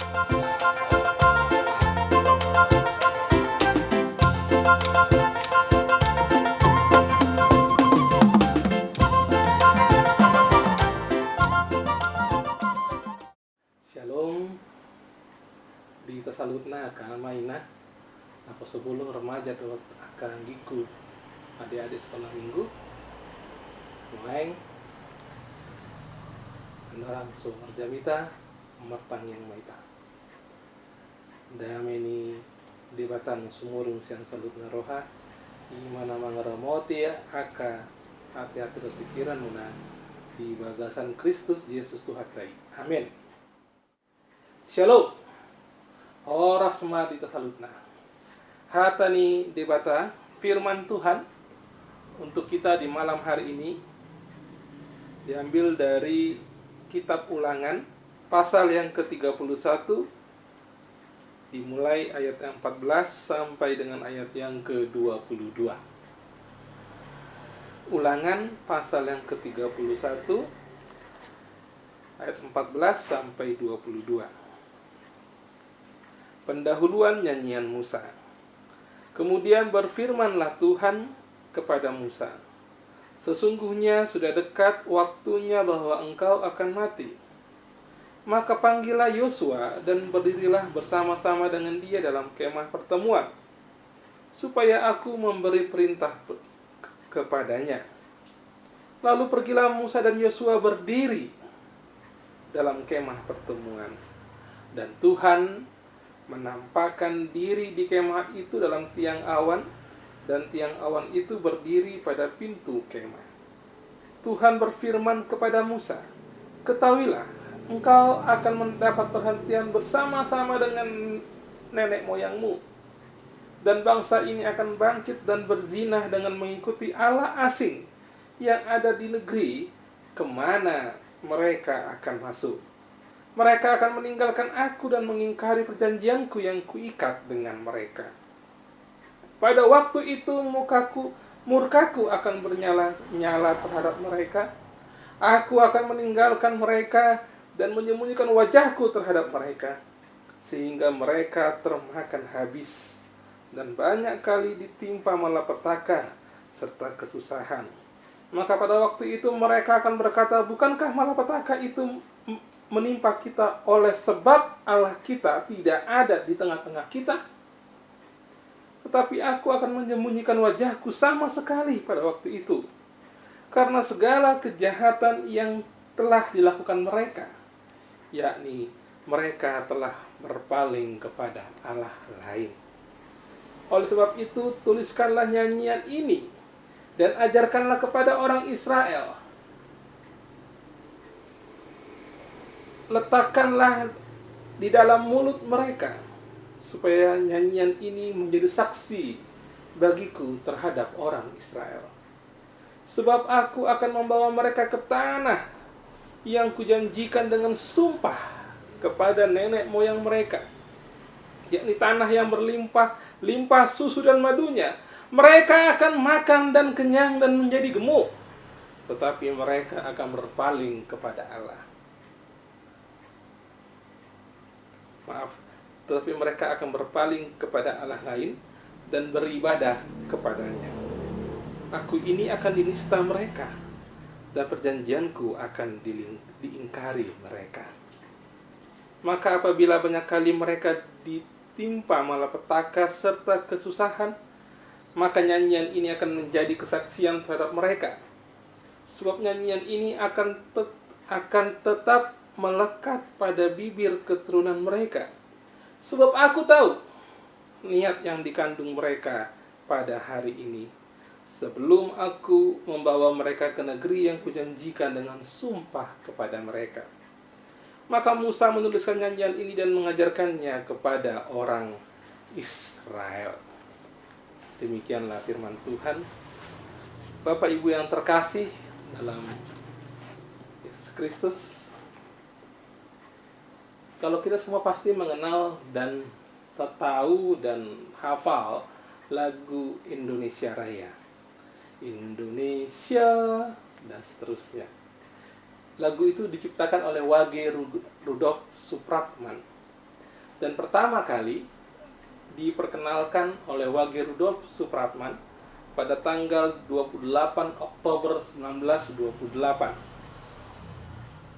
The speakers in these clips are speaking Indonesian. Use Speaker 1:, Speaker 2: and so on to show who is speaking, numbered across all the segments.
Speaker 1: Shalom di tasalutna akan mainah apa sebelum remaja dot akan giku adik-adik sekolah minggu main andaran so marjamita martang yang maita dameni debatan sumurung siang salutna roha di mana mangaramoti aka hati-hati dan pikiran muna di bagasan Kristus Yesus Tuhan tai. Amin. Shalom. Horas ma di tasalutna. Hatani debata firman Tuhan untuk kita di malam hari ini diambil dari kitab Ulangan pasal yang ke-31 dimulai ayat yang 14 sampai dengan ayat yang ke-22. Ulangan pasal yang ke-31 ayat 14 sampai 22. Pendahuluan nyanyian Musa. Kemudian berfirmanlah Tuhan kepada Musa, sesungguhnya sudah dekat waktunya bahwa engkau akan mati. Maka panggillah Yosua dan berdirilah bersama-sama dengan dia dalam kemah pertemuan, supaya aku memberi perintah kepadanya. Lalu pergilah Musa dan Yosua berdiri dalam kemah pertemuan, dan Tuhan menampakkan diri di kemah itu dalam tiang awan, dan tiang awan itu berdiri pada pintu kemah. Tuhan berfirman kepada Musa, ketahuilah, engkau akan mendapat perhentian bersama-sama dengan nenek moyangmu, dan bangsa ini akan bangkit dan berzinah dengan mengikuti Allah asing yang ada di negeri kemana mereka akan masuk. Mereka akan meninggalkan aku dan mengingkari perjanjianku yang kuikat dengan mereka. Pada waktu itu murkaku akan bernyala-nyala terhadap mereka. Aku akan meninggalkan mereka dan menyembunyikan wajahku terhadap mereka, sehingga mereka termakan habis dan banyak kali ditimpa malapetaka serta kesusahan. Maka pada waktu itu mereka akan berkata, bukankah malapetaka itu menimpa kita oleh sebab Allah kita tidak ada di tengah-tengah kita? Tetapi aku akan menyembunyikan wajahku sama sekali pada waktu itu, karena segala kejahatan yang telah dilakukan mereka, yakni mereka telah berpaling kepada Allah lain. Oleh sebab itu, tuliskanlah nyanyian ini dan ajarkanlah kepada orang Israel. Letakkanlah di dalam mulut mereka, supaya nyanyian ini menjadi saksi bagiku terhadap orang Israel. Sebab aku akan membawa mereka ke tanah yang kujanjikan dengan sumpah kepada nenek moyang mereka, yakni tanah yang berlimpah susu dan madunya. Mereka akan makan dan kenyang dan menjadi gemuk, tetapi mereka akan berpaling kepada Allah. Tetapi mereka akan berpaling kepada Allah lain dan beribadah kepadanya. Aku ini akan dinista mereka, dan perjanjianku akan diingkari mereka. Maka apabila banyak kali mereka ditimpa malapetaka serta kesusahan, maka nyanyian ini akan menjadi kesaksian terhadap mereka. Sebab nyanyian ini akan tetap melekat pada bibir keturunan mereka. Sebab aku tahu niat yang dikandung mereka pada hari ini, sebelum aku membawa mereka ke negeri yang kujanjikan dengan sumpah kepada mereka. Maka Musa menuliskan nyanyian ini dan mengajarkannya kepada orang Israel. Demikianlah firman Tuhan. Bapak Ibu yang terkasih dalam Yesus Kristus, kalau kita semua pasti mengenal dan tahu dan hafal lagu Indonesia Raya, Indonesia, dan seterusnya. Lagu itu diciptakan oleh W.G. Rudolf Supratman. Dan pertama kali diperkenalkan oleh Wage Rudolf Supratman pada tanggal 28 Oktober 1928.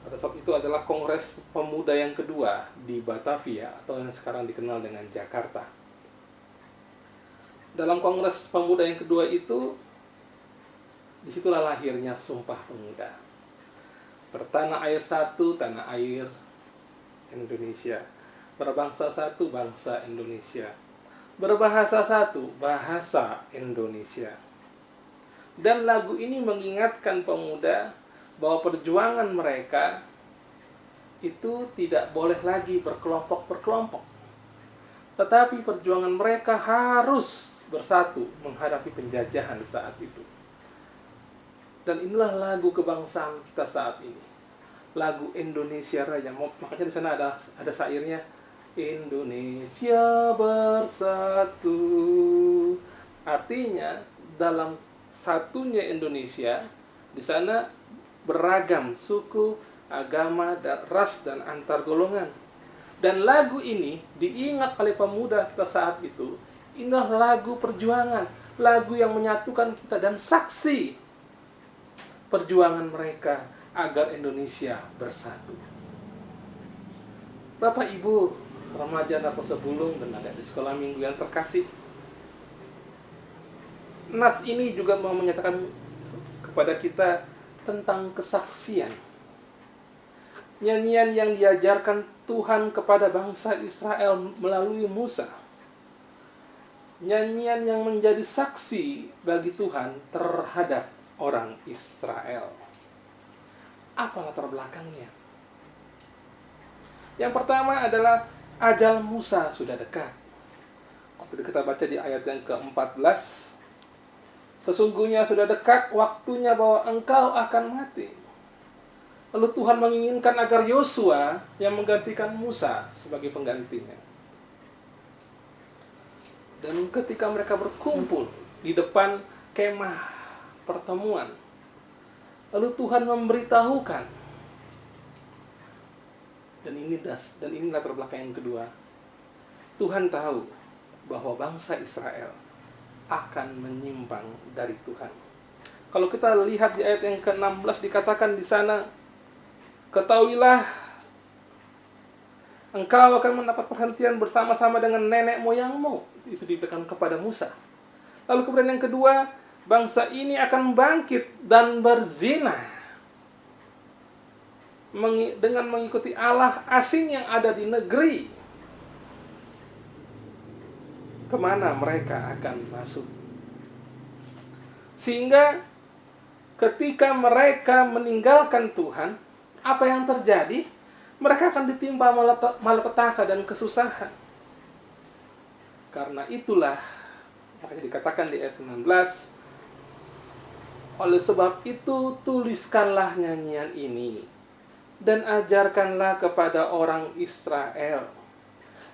Speaker 1: Pada saat itu adalah Kongres Pemuda yang kedua di Batavia atau yang sekarang dikenal dengan Jakarta. Dalam Kongres Pemuda yang kedua itu, disitulah lahirnya Sumpah Pemuda. Bertanah air satu, tanah air Indonesia. Berbangsa satu, bangsa Indonesia. Berbahasa satu, bahasa Indonesia. Dan lagu ini mengingatkan pemuda bahwa perjuangan mereka itu tidak boleh lagi berkelompok-berkelompok. Tetapi perjuangan mereka harus bersatu menghadapi penjajahan saat itu. Dan inilah lagu kebangsaan kita saat ini. Lagu Indonesia Raya. Makanya di sana ada syairnya. Indonesia bersatu. Artinya dalam satunya Indonesia, di sana beragam suku, agama, dan ras dan antar golongan. Dan lagu ini diingat oleh pemuda kita saat itu. Inilah lagu perjuangan, lagu yang menyatukan kita dan saksi perjuangan mereka agar Indonesia bersatu. Bapak Ibu, remaja dan sebelum dan ada di sekolah minggu yang terkasih, nats ini juga mau menyatakan kepada kita tentang kesaksian. Nyanyian yang diajarkan Tuhan kepada bangsa Israel melalui Musa. Nyanyian yang menjadi saksi bagi Tuhan terhadap orang Israel. Apa latar belakangnya? Yang pertama adalah ajal Musa sudah dekat. Waktu kita baca di ayat yang ke-14, sesungguhnya sudah dekat waktunya bahwa engkau akan mati. Lalu Tuhan menginginkan agar Yosua yang menggantikan Musa sebagai penggantinya. Dan ketika mereka berkumpul di depan kemah pertemuan, lalu Tuhan memberitahukan. Dan ini latar belakang yang kedua. Tuhan tahu bahwa bangsa Israel akan menyimpang dari Tuhan. Kalau kita lihat di ayat yang ke-16 dikatakan di sana, ketahuilah engkau akan mendapat perhentian bersama-sama dengan nenek moyangmu. Itu diberikan kepada Musa. Lalu kemudian yang kedua, bangsa ini akan bangkit dan berzina dengan mengikuti Allah asing yang ada di negeri. Kemana mereka akan masuk? Sehingga ketika mereka meninggalkan Tuhan, apa yang terjadi? Mereka akan ditimpa malapetaka dan kesusahan. Karena itulah, makanya dikatakan di ayat 19, oleh sebab itu tuliskanlah nyanyian ini dan ajarkanlah kepada orang Israel.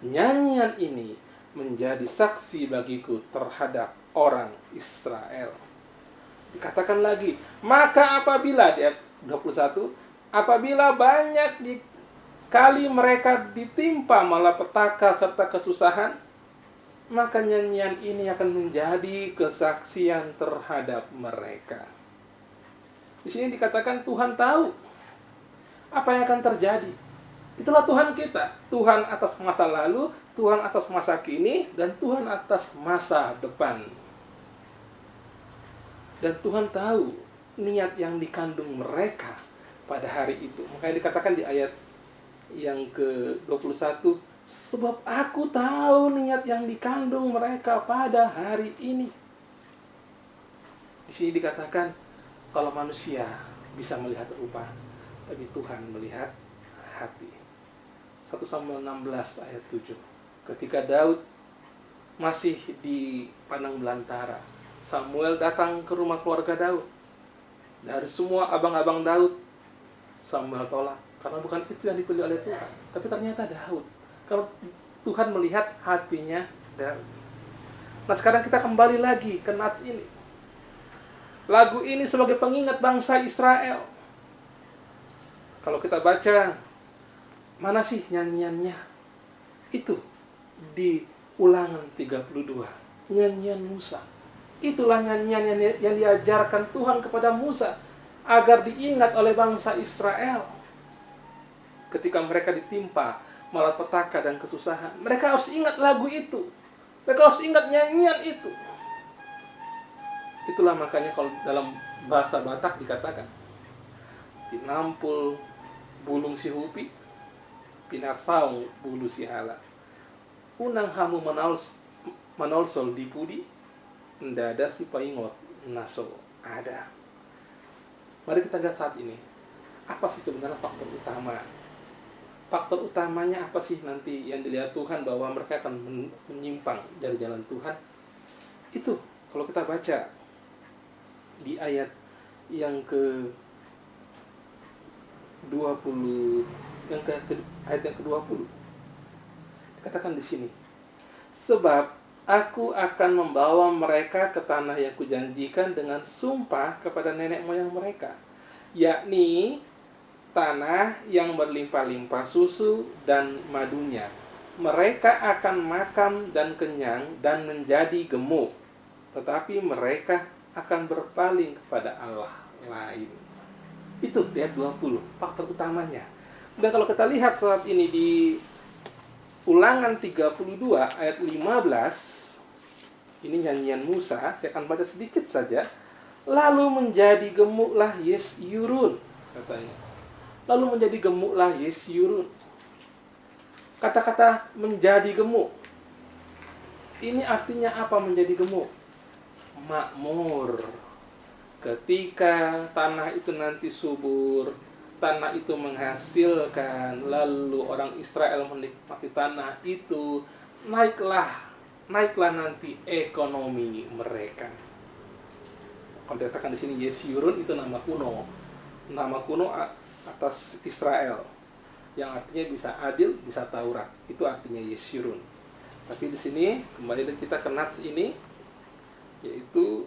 Speaker 1: Nyanyian ini menjadi saksi bagiku terhadap orang Israel. Dikatakan lagi, maka apabila di ayat 21, apabila banyak kali mereka ditimpa malapetaka serta kesusahan, maka nyanyian ini akan menjadi kesaksian terhadap mereka. Di sini dikatakan Tuhan tahu apa yang akan terjadi. Itulah Tuhan kita. Tuhan atas masa lalu, Tuhan atas masa kini, dan Tuhan atas masa depan. Dan Tuhan tahu niat yang dikandung mereka pada hari itu. Makanya dikatakan di ayat yang ke-21, sebab aku tahu niat yang dikandung mereka pada hari ini. Di sini dikatakan, kalau manusia bisa melihat rupa, tapi Tuhan melihat hati. 1 Samuel 16 ayat 7. Ketika Daud masih di padang belantara, Samuel datang ke rumah keluarga Daud. Dari semua abang-abang Daud, Samuel tolak. Karena bukan itu yang dipilih oleh Tuhan. Tapi ternyata Daud. Kalau Tuhan melihat hatinya Daud. Nah sekarang kita kembali lagi ke nats ini. Lagu ini sebagai pengingat bangsa Israel. Kalau kita baca, mana sih nyanyiannya? Itu di Ulangan 32, nyanyian Musa. Itulah nyanyian yang diajarkan Tuhan kepada Musa agar diingat oleh bangsa Israel. Ketika mereka ditimpa malapetaka dan kesusahan, mereka harus ingat lagu itu. Mereka harus ingat nyanyian itu. Itulah makanya kalau dalam bahasa Batak dikatakan, tinampul bulung si hupi, pinarsaung bulu si hala. Unang hamu manolsol di pudi, ndak ada si paingot naso ada. Mari kita lihat saat ini, apa sih sebenarnya faktor utama? Faktor utamanya apa sih nanti yang dilihat Tuhan bahwa mereka akan menyimpang dari jalan Tuhan? Itu kalau kita baca di ayat yang ke 20, ayat yang ke-20. Dikatakan di sini, sebab aku akan membawa mereka ke tanah yang kujanjikan dengan sumpah kepada nenek moyang mereka, yakni tanah yang berlimpah-limpah susu dan madunya. Mereka akan makan dan kenyang dan menjadi gemuk, tetapi mereka akan berpaling kepada Allah lain. Itu ayat 20, faktor utamanya. Dan kalau kita lihat saat ini di Ulangan 32 ayat 15, ini nyanyian Musa, saya akan baca sedikit saja. Lalu menjadi gemuklah Yesyurun, katanya. Lalu menjadi gemuklah Yesyurun. Kata-kata menjadi gemuk, ini artinya apa menjadi gemuk? Makmur. Ketika tanah itu nanti subur, tanah itu menghasilkan, lalu orang Israel menikmati tanah itu, naiklah nanti ekonomi mereka. Kalau dikatakan di sini Yesyurun, itu nama kuno atas Israel, yang artinya bisa adil, bisa Taurat. Itu artinya Yesyurun. Tapi di sini kembali kita ke nats ini, yaitu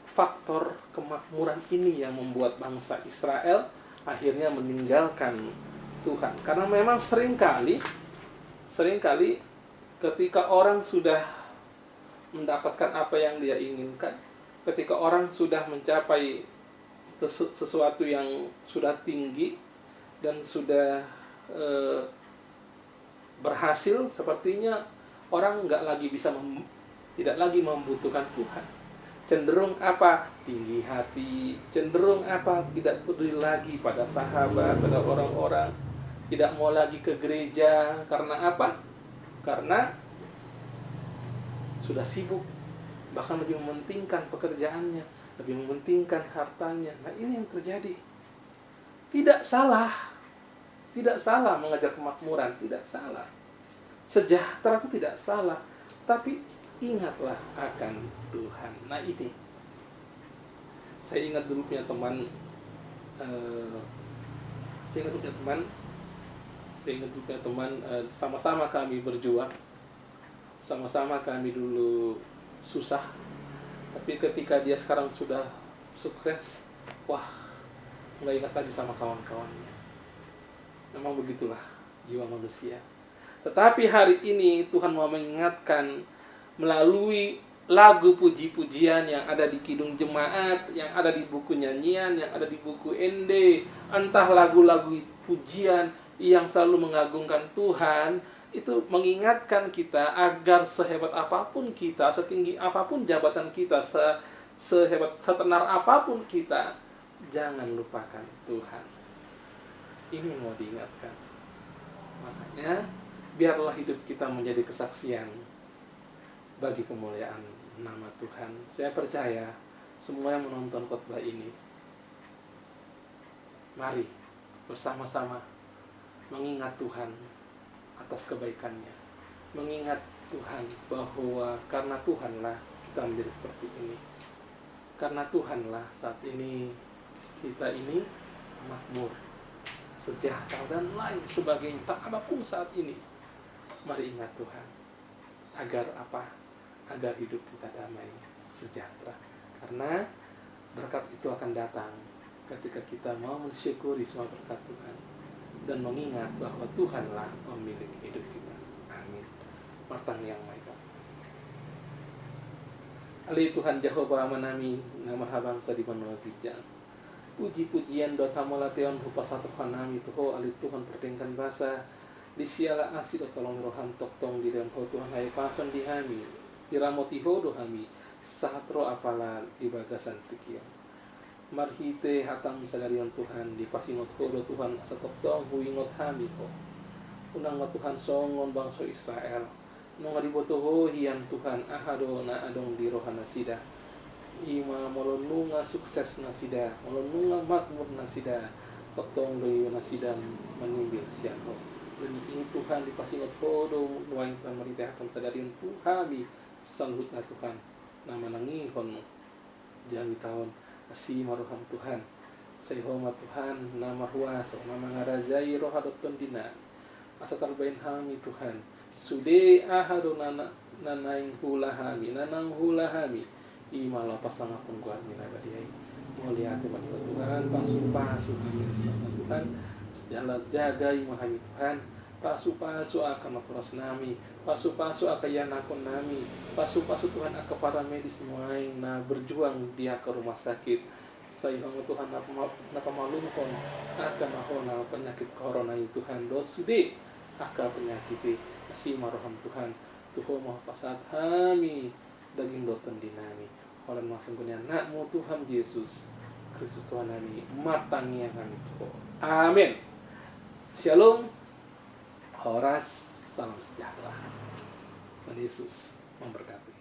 Speaker 1: faktor kemakmuran ini yang membuat bangsa Israel akhirnya meninggalkan Tuhan. Karena memang seringkali ketika orang sudah mendapatkan apa yang dia inginkan, ketika orang sudah mencapai sesuatu yang sudah tinggi dan sudah berhasil, sepertinya orang tidak lagi membutuhkan Tuhan. Cenderung apa? Tinggi hati. Cenderung apa? Tidak peduli lagi pada sahabat, pada orang-orang. Tidak mau lagi ke gereja. Karena apa? Karena sudah sibuk. Bahkan lebih mementingkan pekerjaannya, lebih mementingkan hartanya. Nah, ini yang terjadi. Tidak salah mengejar kemakmuran, tidak salah. Sejahtera itu tidak salah. Tapi ingatlah akan Tuhan. Nah, ini saya ingat dulu punya teman, sama-sama kami berjuang, sama-sama kami dulu susah, tapi ketika dia sekarang sudah sukses, wah, nggak ingat lagi sama kawan-kawannya. Memang begitulah jiwa manusia. Tetapi hari ini Tuhan mau mengingatkan melalui lagu puji-pujian yang ada di Kidung Jemaat, yang ada di buku nyanyian, yang ada di buku ND, entah lagu-lagu pujian yang selalu mengagungkan Tuhan, itu mengingatkan kita agar sehebat apapun kita, setinggi apapun jabatan kita, setenar apapun kita, jangan lupakan Tuhan. Ini yang mau diingatkan. Makanya biarlah hidup kita menjadi kesaksian bagi kemuliaan nama Tuhan. Saya percaya semua yang menonton khotbah ini, mari bersama-sama mengingat Tuhan atas kebaikannya, mengingat Tuhan bahwa karena Tuhanlah kita menjadi seperti ini, karena Tuhanlah saat ini kita ini makmur, sejahtera dan lain sebagainya. Tak apapun saat ini, mari ingat Tuhan. Agar apa? Agar hidup kita damai, sejahtera. Karena berkat itu akan datang ketika kita mau mensyukuri semua berkat Tuhan dan mengingat bahwa Tuhanlah pemilik hidup kita. Amin. matang yang mereka. Ali Tuhan Jehovah manami nama bangsa di benua bijak. Puji-pujian dota malateon rupa satu kanami tuho ali Tuhan pertengkan bahasa di siala asi do tolong roham toktong di dalam ho Tuhan hai pason di hami di ramoti ho do hami satro apala di bagasan tikian. Marhite hatam sadarion Tuhan di pasingot ho do Tuhan asa toktong huingot hami ho. Unang Tuhan songon bangsa Israel. Nung adibotoho hiyan Tuhan ahado na adong di rohana sida. Ima molonunga sukses na sida, molonunga makmur na sida. Totong loyo na sida manimbil siyan ho. Ini Tuhan dipasingot ho do nuwain pamarita akan sadarin Tuhami sanggut na Tuhan. Nama nangihon jami tahun asi maruham Tuhan. Sayhoma Tuhan nama huaso nama ngarajai rohadoton dina. Asa talbain hami Tuhan. Sude ahado nanaing hulahami nanang hulahami imala pasang akong guan minabadiay muliate bagi Tuhan pasu-pasu kami sama Tuhan jalan jagai mahami Tuhan pasu-pasu akan mapuras nami pasu-pasu akayan akon nami pasu-pasu Tuhan aka para medis muaing na berjuang dia ke rumah sakit sayang Tuhan napamalungkon akan ahona penyakit corona itu Tuhan dosude aka penyakit si maroham Tuhan tuho maha pasat hami daging doton dinami orang masing punya anakmu Tuhan Yesus Kristus Tuhan kami matangnya kami tuho amin. Shalom, horas, salam sejahtera. Tuhan Yesus memberkati.